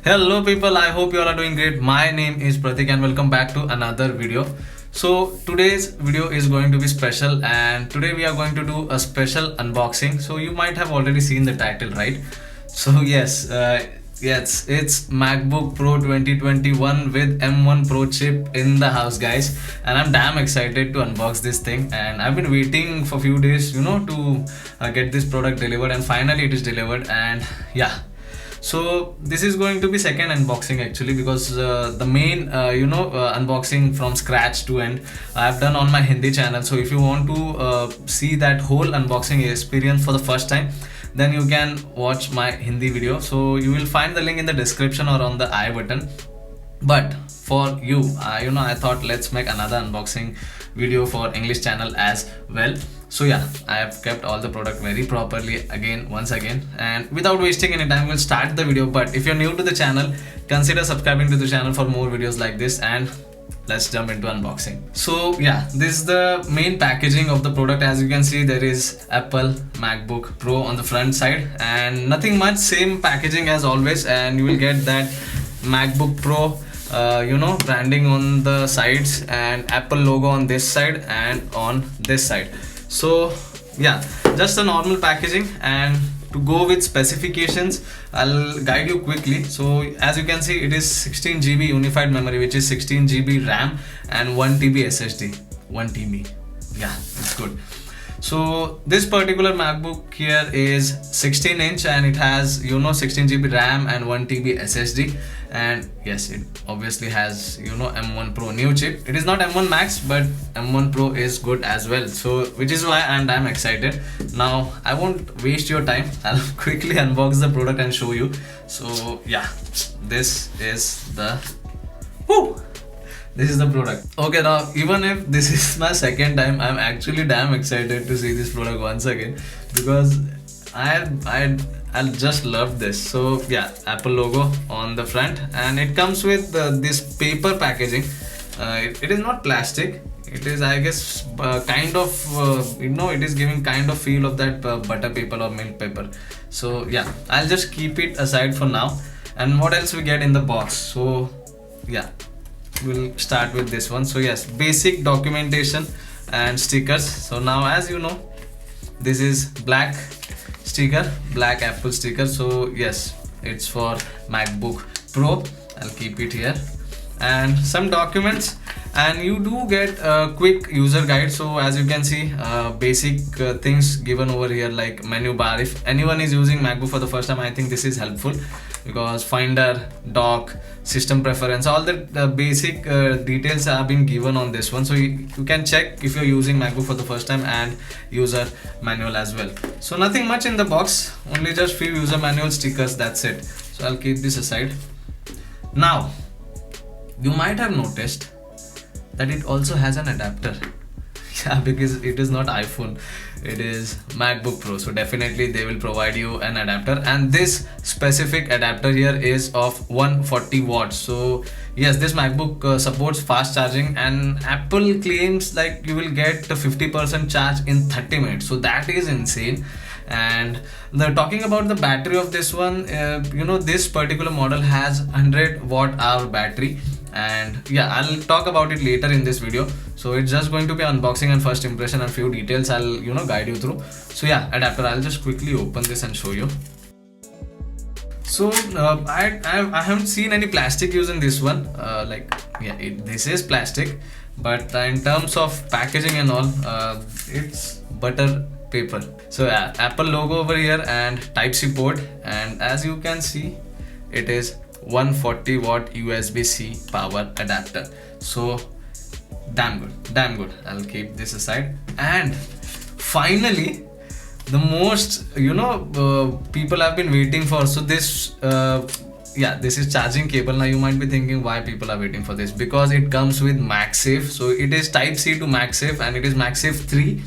Hello people, I hope you all are doing great. My name is Pratik and welcome back to another video. So today's video is going to be special and today we are going to do a special unboxing. So you might have already seen the title, right? So yes, it's MacBook Pro 2021 with M1 Pro chip in the house, guys, and I'm damn excited to unbox this thing. And I've been waiting for a few days, to get this product delivered, and finally it is delivered. And yeah, so this is going to be second unboxing actually, because the main unboxing from scratch to end I've done on my Hindi channel. So if you want to see that whole unboxing experience for the first time, then you can watch my Hindi video. So you will find the link in the description or on the I button. But for you, I thought let's make another unboxing video for English channel as well. So yeah, I have kept all the product very properly once again, and without wasting any time, we'll start the video. But if you're new to the channel, consider subscribing to the channel for more videos like this, and let's jump into unboxing. So yeah, this is the main packaging of the product. As you can see, there is Apple MacBook Pro on the front side, and nothing much, same packaging as always. And you will get that MacBook Pro branding on the sides and Apple logo on this side and on this side. So yeah, just a normal packaging. And to go with specifications, I'll guide you quickly. So as you can see, it is 16 GB unified memory, which is 16 GB RAM and 1 TB SSD. 1 TB, yeah, it's good. So this particular MacBook here is 16-inch and it has 16 GB RAM and 1 TB SSD. And yes, it obviously has M1 Pro new chip. It is not M1 Max, but M1 Pro is good as well, so which is why I'm excited. Now I won't waste your time, I'll quickly unbox the product and show you. So yeah, this is the product. Okay, now even if this is my second time, I'm actually damn excited to see this product once again, because I just love this. So yeah, Apple logo on the front, and it comes with this paper packaging. It is not plastic. It is, I guess, kind of it is giving kind of feel of that butter paper or milk paper. So yeah, I'll just keep it aside for now. And what else we get in the box? So yeah, we'll start with this one. So yes, basic documentation and stickers. So now, as you know, this is black sticker, black Apple sticker. So yes, it's for MacBook Pro. I'll keep it here. And some documents, and you do get a quick user guide. So as you can see, basic things given over here, like menu bar. If anyone is using MacBook for the first time, I think this is helpful, because Finder, dock, system preference, all the basic details have been given on this one. So you can check if you're using MacBook for the first time, and user manual as well. So nothing much in the box, only just few user manual stickers, that's it. So I'll keep this aside. Now you might have noticed that it also has an adapter. Yeah, because it is not iPhone, it is MacBook Pro, so definitely they will provide you an adapter. And this specific adapter here is of 140 watts. So yes, this MacBook supports fast charging, and Apple claims like you will get the 50% charge in 30 minutes. So that is insane. And talking about the battery of this one, this particular model has 100 watt-hour battery. And yeah, I'll talk about it later in this video. So it's just going to be unboxing and first impression, and few details I'll guide you through. So yeah, adapter, I'll just quickly open this and show you. So I haven't seen any plastic use in this one. This is plastic, but in terms of packaging and all, it's butter paper. So yeah, Apple logo over here and Type-C port, and as you can see, it is 140 watt USB-C power adapter. So damn good. I'll keep this aside. And finally, the most people have been waiting for. So this this is charging cable. Now you might be thinking why people are waiting for this, because it comes with MagSafe. So it is Type-C to MagSafe, and it is MagSafe 3,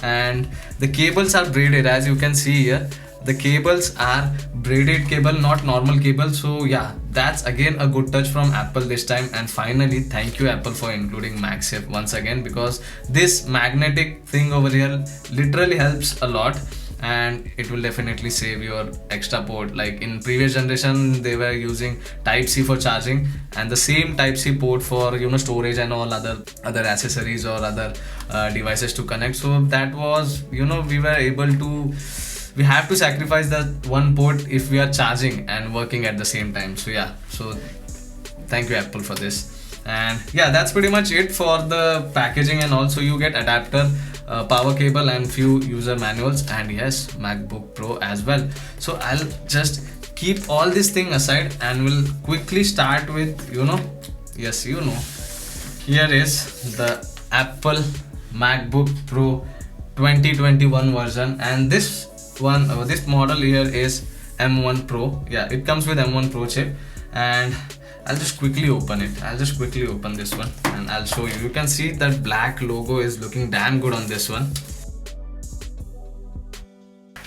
and the cables are braided, as you can see here. The cables are braided cable, not normal cable. So yeah, that's again a good touch from Apple this time. And finally, thank you Apple for including MagSafe once again, because this magnetic thing over here literally helps a lot. and it will definitely save your extra port. Like in previous generation they were using type C for charging and the same type C port for, you know, storage and all other accessories or other devices to connect. So that was, you know, we have to sacrifice that one port if we are charging and working at the same time. So yeah, so thank you Apple for this. And yeah, that's pretty much it for the packaging. And also you get adapter, power cable and few user manuals, and yes, MacBook Pro as well. So I'll just keep all this thing aside and we'll quickly start with, you know, yes, you know, here is the Apple MacBook Pro 2021 version, and this model here is M1 Pro. Yeah, it comes with M1 Pro chip, and I'll just quickly open it. I'll just quickly open this one and I'll show you. You can see that black logo is looking damn good on this one.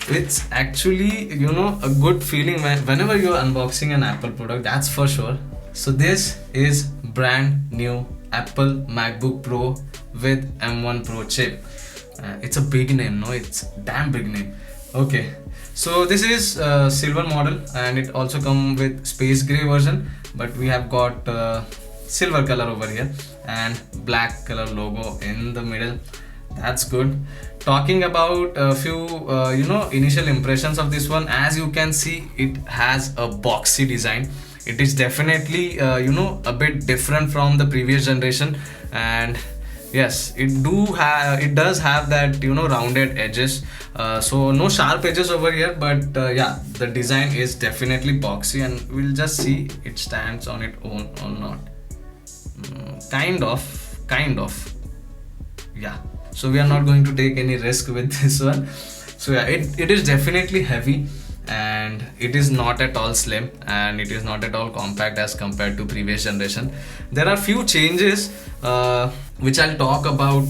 It's actually, you know, a good feeling whenever you're unboxing an Apple product, that's for sure. So this is brand new Apple MacBook Pro with M1 Pro chip. It's a big name, no? It's damn big name. Okay, so this is silver model and it also comes with space gray version, but we have got silver color over here and black color logo in the middle. That's good. Talking about a few you know, initial impressions of this one, as you can see, it has a boxy design. It is definitely you know, a bit different from the previous generation, and yes, it does have that, you know, rounded edges, so no sharp edges over here, but yeah, the design is definitely boxy, and we'll just see it stands on its own or not. Kind of, yeah. So we are not going to take any risk with this one. So yeah, it is definitely heavy, and it is not at all slim, and it is not at all compact as compared to previous generation. There are few changes which I'll talk about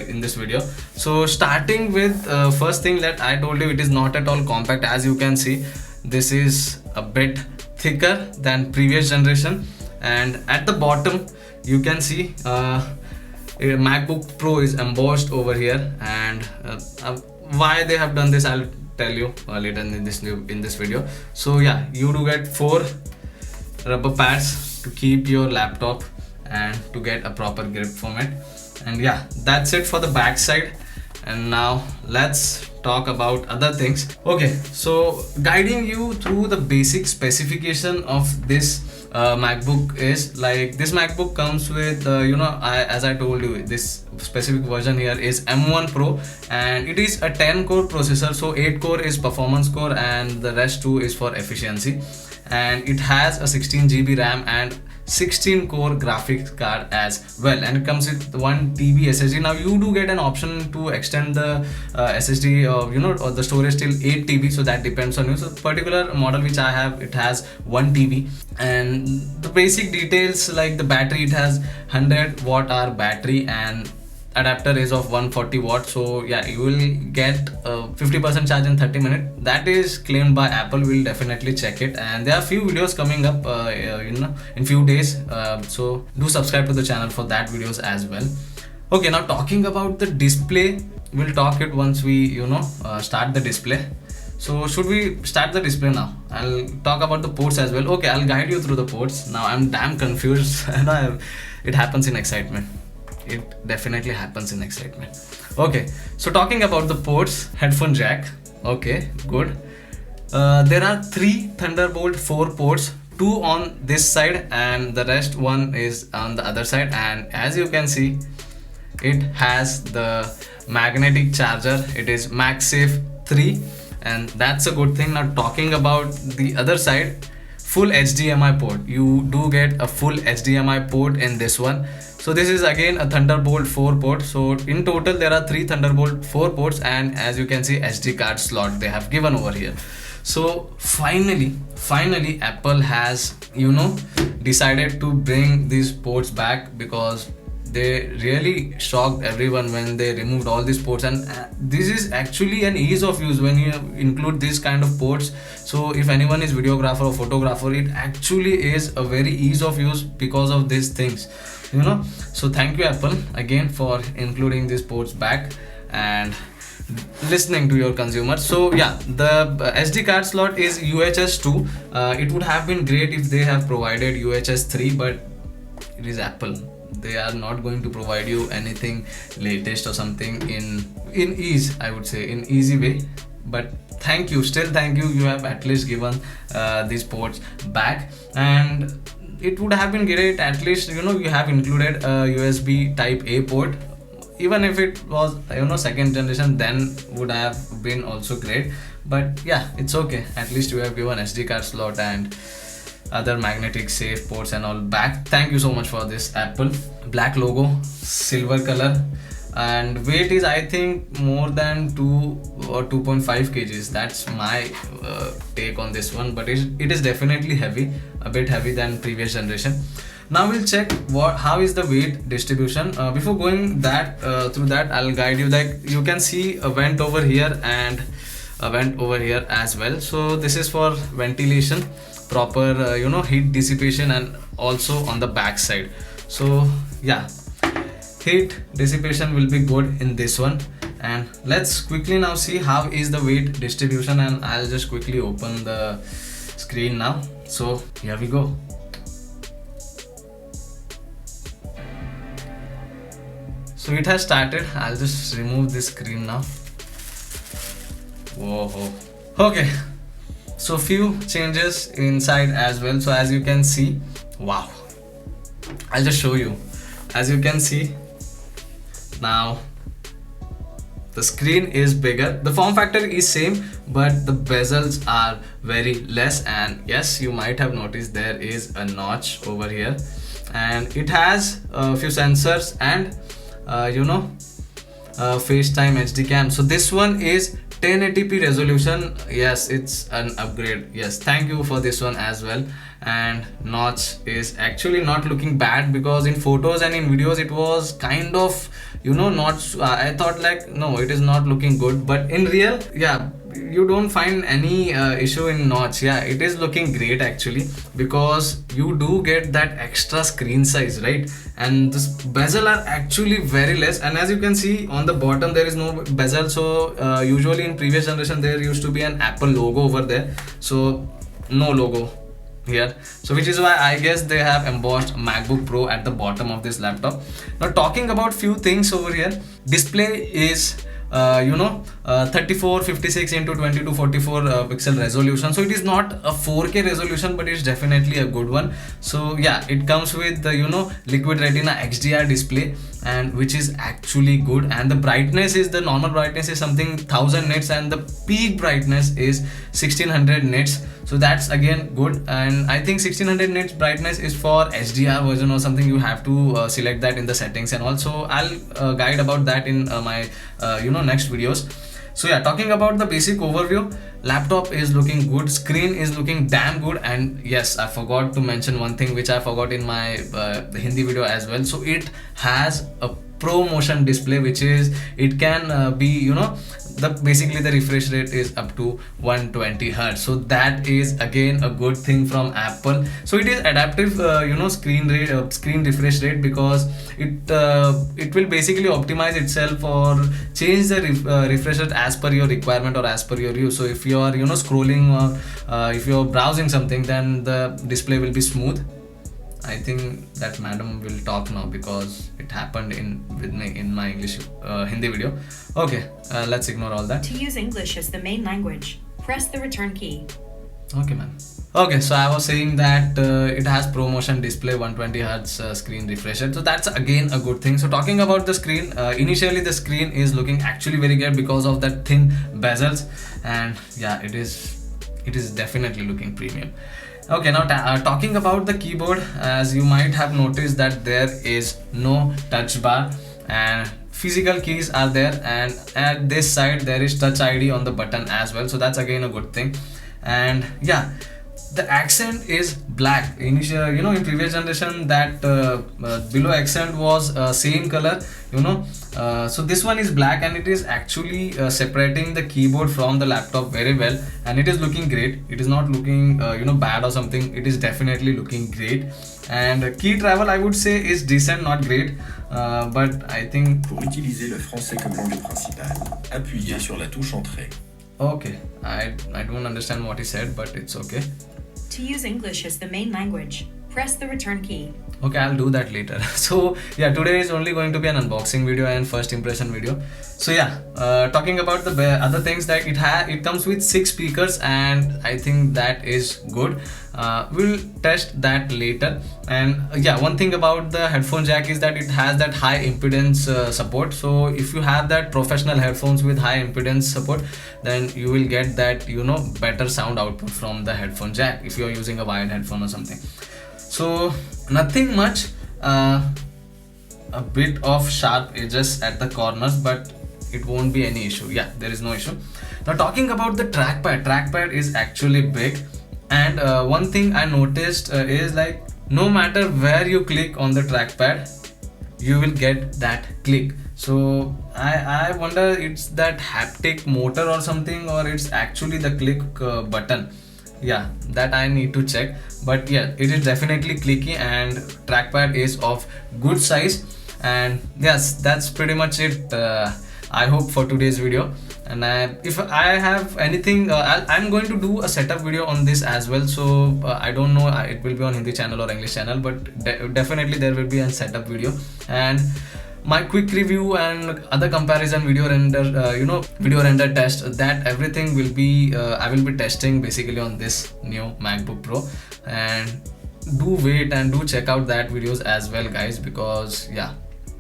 in this video. So starting with first thing that I told you, it is not at all compact. As you can see, this is a bit thicker than previous generation, and at the bottom you can see MacBook Pro is embossed over here, and why they have done this I'll tell you later in this video. So yeah, you do get 4 rubber pads to keep your laptop and to get a proper grip from it. And yeah, that's it for the back side. And now let's talk about other things. Okay, so guiding you through the basic specification of this MacBook is like, this MacBook comes with you know, as I told you, this specific version here is M1 Pro, and it is a 10 core processor. So 8 core is performance core and the rest 2 is for efficiency, and it has a 16 GB RAM and 16 core graphics card as well, and it comes with 1 TB SSD. Now you do get an option to extend the SSD you know, or the storage till 8 TB, so that depends on you. So particular model which I have, it has 1 TB, and the basic details like the battery, it has 100 watt hour battery and adapter is of 140 watts. So yeah, you will get 50% charge in 30 minutes. That is claimed by Apple. We'll definitely check it, and there are few videos coming up you know, in few days, so do subscribe to the channel for that videos as well. Okay, now talking about the display, we'll talk it once we, you know, start the display. So should we start the display now? I'll talk about the ports as well. Okay, I'll guide you through the ports. Now I'm damn confused. It happens in excitement. It definitely happens in excitement. Okay, so talking about the ports, headphone jack. Okay, good. There are 3 Thunderbolt 4 ports, 2 on this side and the rest 1 is on the other side. And as you can see, it has the magnetic charger. It is MagSafe 3, and that's a good thing. Now talking about the other side, full HDMI port. You do get a full HDMI port in this one. So this is again a Thunderbolt 4 port. So in total there are 3 Thunderbolt 4 ports, and as you can see, SD card slot they have given over here. So finally Apple has, you know, decided to bring these ports back, because they really shocked everyone when they removed all these ports. And this is actually an ease of use when you include this kind of ports. So if anyone is videographer or photographer, it actually is a very ease of use because of these things, you know. So thank you Apple again for including these ports back. And listening to your consumer. So yeah, the SD card slot is UHS 2. It would have been great if they have provided UHS 3, but it is Apple. They are not going to provide you anything latest or something in ease, I would say, in easy way. But thank you, still thank you, you have at least given these ports back. And it would have been great at least, you know, you have included a USB type A port. Even if it was, you know, second generation, then would have been also great. But yeah, it's okay, at least you have given SD card slot and other magnetic safe ports and all back. Thank you so much for this, Apple. Black logo, silver color, and weight is, I think, more than 2 or 2.5 kgs. That's my take on this one, but it is definitely heavy, a bit heavy than previous generation. Now we'll check how is the weight distribution. Before going that through that, I'll guide you. Like you can see a vent over here and a vent over here as well. So this is for ventilation, proper you know, heat dissipation, and also on the back side. So yeah, heat dissipation will be good in this one. And let's quickly now see how is the weight distribution, and I'll just quickly open the screen now. So here we go. So it has started. I'll just remove this screen now. Whoa. Okay, so few changes inside as well. So as you can see, wow, I'll just show you. As you can see now, the screen is bigger. The form factor is same, but the bezels are very less. And yes, you might have noticed there is a notch over here, and it has a few sensors and you know, FaceTime HD cam. So this one is 1080p resolution. Yes, it's an upgrade. Yes, thank you for this one as well. And notch is actually not looking bad, because in photos and in videos it was kind of, you know, not I thought like, no, it is not looking good, but in real, yeah, you don't find any issue in notch. Yeah, it is looking great actually, because you do get that extra screen size, right? And this bezel are actually very less. And as you can see on the bottom, there is no bezel. So usually in previous generation there used to be an Apple logo over there, so no logo here. So which is why I guess they have embossed MacBook Pro at the bottom of this laptop. Now talking about few things over here, display is you know, 3456 into 2244 pixel resolution. So it is not a 4K resolution, but it's definitely a good one. So yeah, it comes with the, you know, Liquid Retina XDR display, and which is actually good. And the brightness is, the normal brightness is something 1000 nits, and the peak brightness is 1600 nits. So that's again good. And I think 1600 nits brightness is for HDR version or something. You have to select that in the settings, and also I'll guide about that in my you know, next videos. So yeah, talking about the basic overview, laptop is looking good, screen is looking damn good. And yes, I forgot to mention one thing which I forgot in my Hindi video as well. So it has a Pro Motion display, which is, it can be, you know, basically the refresh rate is up to 120 Hz. So that is again a good thing from Apple. So it is adaptive you know, screen refresh rate, because it will basically optimize itself or change the refresh rate as per your requirement or as per your use. So if you are, you know, scrolling or if you're browsing something, then the display will be smooth. I think that madam will talk now because it happened with me in my English Hindi video. Okay, let's ignore all that. To use English as the main language, press the return key. Okay, man. Okay, so I was saying that it has Pro Motion display, 120 Hz screen refresh rate. So that's again a good thing. So talking about the screen, initially the screen is looking actually very good because of that thin bezels, and yeah, it is definitely looking premium. Okay, now talking about the keyboard, as you might have noticed that there is no touch bar, and physical keys are there, and at this side there is Touch ID on the button as well. So that's again a good thing. And yeah, the accent is black. Initial, in previous generation that below accent was same color, so this one is black, and it is actually separating the keyboard from the laptop very well, and it is looking great. It is not looking bad or something. It is definitely looking great. And key travel, I would say, is decent, not great, but I think Pour utiliser le français comme langue principale, appuyez sur la touche Entrée. okay. I don't understand what he said, but it's okay. To use English as the main language, press the return key. Okay, I'll do that later. So yeah, today is only going to be an unboxing video and first impression video. So yeah, talking about the other things, that it comes with 6 speakers, and I think that is good. We'll test that later. And yeah, one thing about the headphone jack is that it has that high impedance support. So if you have that professional headphones with high impedance support, then you will get that better sound output from the headphone jack if you are using a wired headphone or something. So nothing much, a bit of sharp edges at the corners, but it won't be any issue. Yeah, there is no issue. Now talking about the trackpad is actually big, and one thing I noticed is like no matter where you click on the trackpad, you will get that click. So I wonder it's that haptic motor or something, or it's actually the click button. Yeah, that I need to check, but yeah, it is definitely clicky, and trackpad is of good size. And yes, that's pretty much it, I hope, for today's video. And if I have anything, I'm going to do a setup video on this as well. So I don't know, it will be on Hindi channel or English channel, but definitely there will be a setup video, and my quick review and other comparison video render test, that everything will be I will be testing basically on this new MacBook Pro. And do wait and do check out that videos as well, guys, because yeah,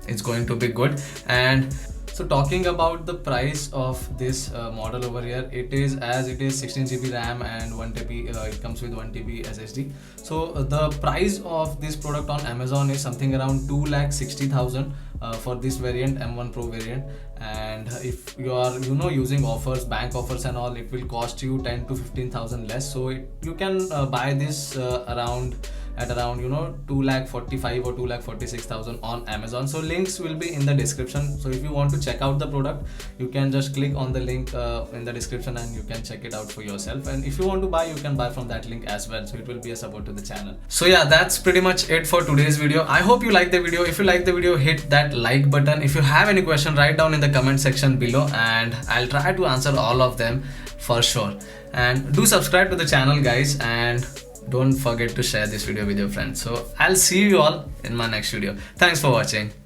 it's going to be good. And so talking about the price of this model over here, it is 16GB RAM and 1TB, it comes with 1TB SSD. So the price of this product on Amazon is something around 2,60,000 for this variant, M1 Pro variant. And if you are using offers, bank offers and all, it will cost you 10 to 15,000 less. So you can buy this around 2,45,000 or 2,46,000 on Amazon. So links will be in the description. So if you want to check out the product, you can just click on the link in the description, and you can check it out for yourself. And if you want to buy, you can buy from that link as well. So it will be a support to the channel. So yeah, that's pretty much it for today's video. I hope you like the video. If you like the video, hit that like button. If you have any question, write down in the comment section below, and I'll try to answer all of them for sure. And do subscribe to the channel, guys, and don't forget to share this video with your friends. So I'll see you all in my next video. Thanks for watching.